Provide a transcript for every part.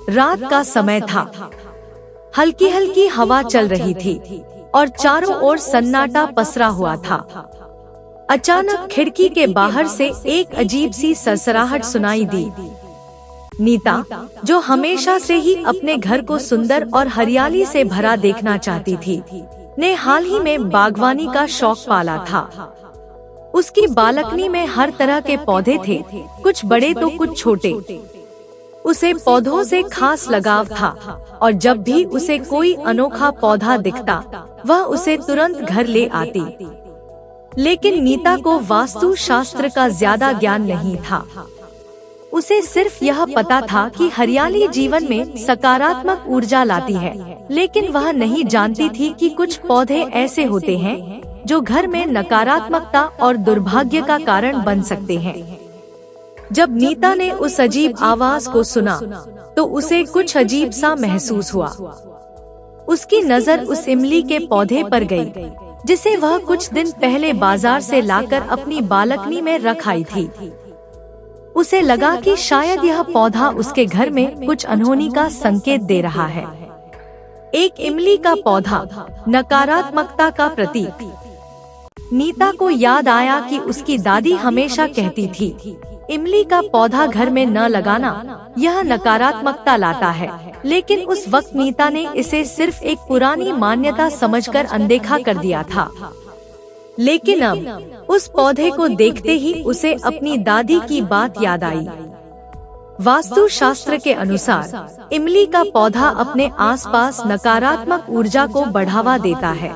रात का समय था। हल्की हल्की हवा चल रही थी और चारों ओर सन्नाटा पसरा हुआ था। अचानक खिड़की के बाहर से एक अजीब सी सरसराहट सुनाई दी। नीता, जो हमेशा से ही अपने घर को सुंदर और हरियाली से भरा देखना चाहती थी, ने हाल ही में बागवानी का शौक पाला था। उसकी बालकनी में हर तरह के पौधे थे, कुछ बड़े तो कुछ छोटे। उसे पौधों से खास लगाव था और जब भी उसे कोई अनोखा पौधा दिखता, वह उसे तुरंत घर ले आती। लेकिन नीता को वास्तु शास्त्र का ज्यादा ज्ञान नहीं था। उसे सिर्फ यह पता था कि हरियाली जीवन में सकारात्मक ऊर्जा लाती है, लेकिन वह नहीं जानती थी कि कुछ पौधे ऐसे होते हैं जो घर में नकारात्मकता और दुर्भाग्य का कारण बन सकते हैं। जब नीता ने उस अजीब आवाज को सुना, तो उसे कुछ अजीब सा महसूस हुआ। उसकी नजर उस इमली के पौधे पर गई, जिसे वह कुछ दिन पहले बाजार से लाकर अपनी बालकनी में रख आई थी। उसे लगा कि शायद यह पौधा उसके घर में कुछ अनहोनी का संकेत दे रहा है। एक इमली का पौधा, नकारात्मकता का प्रतीक। नीता को याद आया कि उसकी दादी हमेशा कहती थी, इमली का पौधा घर में न लगाना, यह नकारात्मकता लाता है। लेकिन उस वक्त नीता ने इसे सिर्फ एक पुरानी मान्यता समझकर अनदेखा कर दिया था। लेकिन अब उस पौधे को देखते ही उसे अपनी दादी की बात याद आई। वास्तु शास्त्र के अनुसार इमली का पौधा अपने आसपास नकारात्मक ऊर्जा को बढ़ावा देता है।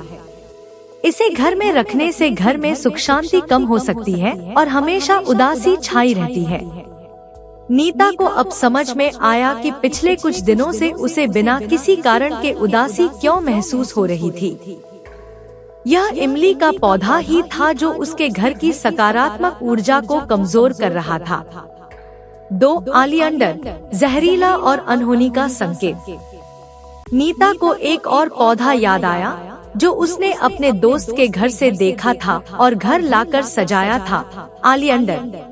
इसे घर में रखने से घर में सुख शांति कम हो सकती है और हमेशा उदासी छाई रहती है। नीता को अब समझ में आया कि पिछले कुछ दिनों से उसे बिना किसी कारण के उदासी क्यों महसूस हो रही थी। यह इमली का पौधा ही था जो उसके घर की सकारात्मक ऊर्जा को कमजोर कर रहा था। 2 ओलियंडर, जहरीला और अनहोनी का संकेत। नीता को एक और पौधा याद आया जो उसने अपने दोस्त के घर से देखा था और घर लाकर सजाया था, ओलियंडर।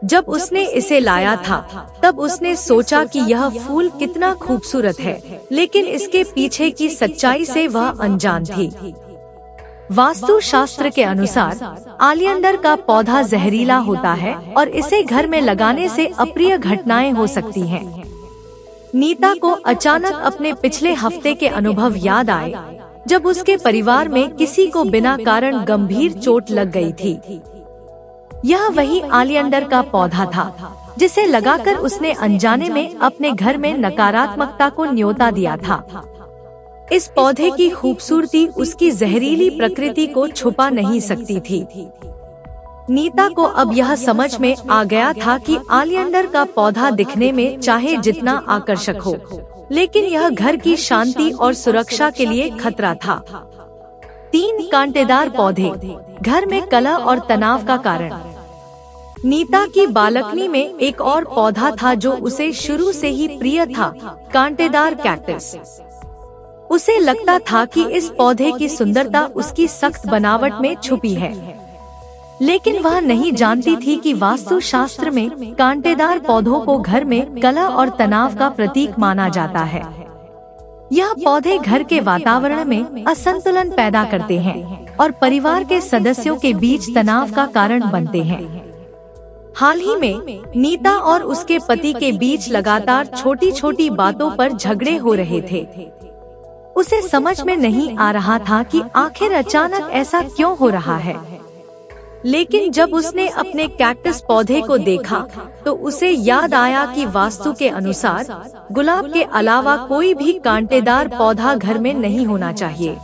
जब उसने इसे लाया था, तब उसने सोचा कि यह फूल कितना खूबसूरत है, लेकिन इसके पीछे की सच्चाई से वह अनजान थी। वास्तु शास्त्र के अनुसार ओलियंडर का पौधा जहरीला होता है और इसे घर में लगाने से अप्रिय घटनाएं हो सकती हैं। नीता को अचानक अपने पिछले हफ्ते के अनुभव याद आए, जब उसके परिवार में किसी को बिना कारण गंभीर चोट लग गई थी। यह वही ओलियंडर का पौधा था जिसे लगाकर उसने अनजाने में अपने घर में नकारात्मकता को न्योता दिया था। इस पौधे की खूबसूरती उसकी जहरीली प्रकृति को छुपा नहीं सकती थी। नीता को अब यह समझ में आ गया था कि ओलियंडर का पौधा दिखने में चाहे जितना आकर्षक हो, लेकिन यह घर की शांति और सुरक्षा के लिए खतरा था। 3 कांटेदार पौधे, घर में कलह और तनाव का कारण। नीता की बालकनी में एक और पौधा था जो उसे शुरू से ही प्रिय था, कांटेदार कैक्टस। उसे लगता था कि इस पौधे की सुंदरता उसकी सख्त बनावट में छुपी है, लेकिन वह नहीं जानती थी कि वास्तु शास्त्र में कांटेदार पौधों को घर में कलह और तनाव का प्रतीक माना जाता है। यह पौधे घर के वातावरण में असंतुलन पैदा करते हैं और परिवार के सदस्यों के बीच तनाव का कारण बनते हैं। हाल ही में नीता और उसके पति के बीच लगातार छोटी छोटी बातों पर झगड़े हो रहे थे। उसे समझ में नहीं आ रहा था कि आखिर अचानक ऐसा क्यों हो रहा है। लेकिन जब उसने अपने कैक्टस पौधे को देखा, तो उसे याद आया कि वास्तु के अनुसार गुलाब के अलावा कोई भी कांटेदार पौधा घर में नहीं होना चाहिए।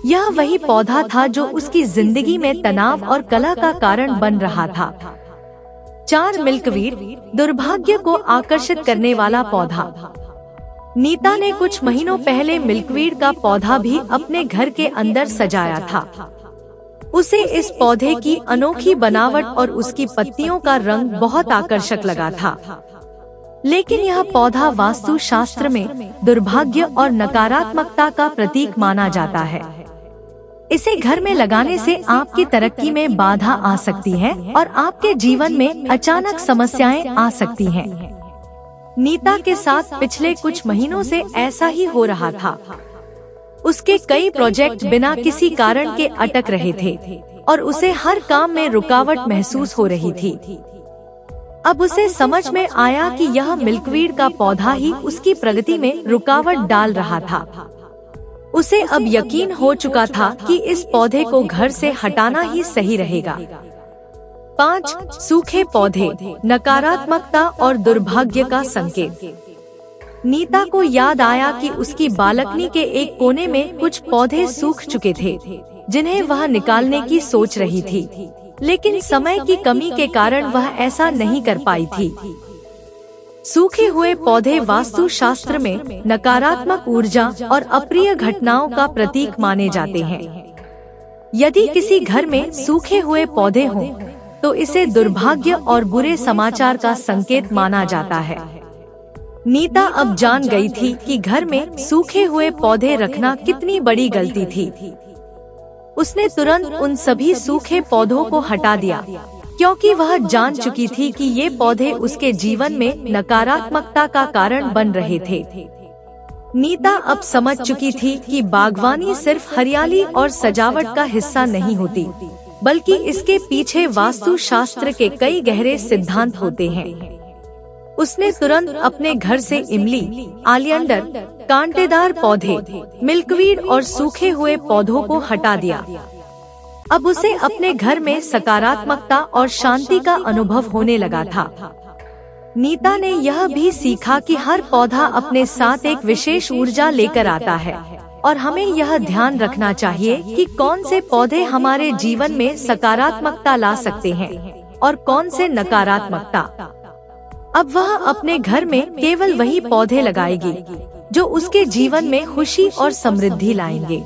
यह वही पौधा था जो उसकी जिंदगी में तनाव और कलह का कारण बन रहा था। 4 मिल्कवीड, दुर्भाग्य को आकर्षित करने वाला पौधा। नीता ने कुछ महीनों पहले मिल्कवीड का पौधा भी अपने घर के अंदर सजाया था। उसे इस पौधे की अनोखी बनावट और उसकी पत्तियों का रंग बहुत आकर्षक लगा था। लेकिन यह पौधा वास्तु शास्त्र में दुर्भाग्य और नकारात्मकता का प्रतीक माना जाता है। इसे घर में लगाने से आपकी तरक्की में बाधा आ सकती है और आपके जीवन में अचानक समस्याएं आ सकती हैं। नीता के साथ पिछले कुछ महीनों से ऐसा ही हो रहा था। उसके कई प्रोजेक्ट बिना किसी कारण के अटक रहे थे और उसे हर काम में रुकावट महसूस हो रही थी। अब उसे समझ में आया कि यह मिल्कवीड का पौधा ही उसकी प्रगति में रुकावट डाल रहा था। उसे अब यकीन हो चुका था कि इस पौधे को घर से हटाना ही सही रहेगा। 5 सूखे पौधे, नकारात्मकता और दुर्भाग्य का संकेत। नीता को याद आया कि उसकी बालकनी के एक कोने में कुछ पौधे सूख चुके थे, जिन्हें वह निकालने की सोच रही थी, लेकिन समय की कमी के कारण वह ऐसा नहीं कर पाई थी। सूखे हुए पौधे वास्तुशास्त्र में नकारात्मक ऊर्जा और अप्रिय घटनाओं का प्रतीक माने जाते हैं। यदि किसी घर में सूखे हुए पौधे हों, तो इसे दुर्भाग्य और बुरे समाचार का संकेत माना जाता है। नीता अब जान गई थी कि घर में सूखे हुए पौधे रखना कितनी बड़ी गलती थी। उसने तुरंत उन सभी सूखे पौधों को हटा दिया, क्योंकि वह जान चुकी थी कि ये पौधे उसके जीवन में नकारात्मकता का कारण बन रहे थे। नीता अब समझ चुकी थी कि बागवानी सिर्फ हरियाली और सजावट का हिस्सा नहीं होती, बल्कि इसके पीछे वास्तुशास्त्र के कई गहरे सिद्धांत होते हैं। उसने तुरंत अपने घर से इमली, आलियंडर, कांटेदार पौधे, मिल्कवीड और सूखे हुए पौधों को हटा दिया। अब उसे अपने घर में सकारात्मकता और शांति का अनुभव होने लगा था। नीता ने यह भी सीखा कि हर पौधा अपने साथ एक विशेष ऊर्जा लेकर आता है और हमें यह ध्यान रखना चाहिए कि कौन से पौधे हमारे जीवन में सकारात्मकता ला सकते हैं और कौन से नकारात्मकता। अब वह अपने घर में केवल वही पौधे लगाएगी जो उसके जीवन में खुशी और समृद्धि लाएंगे।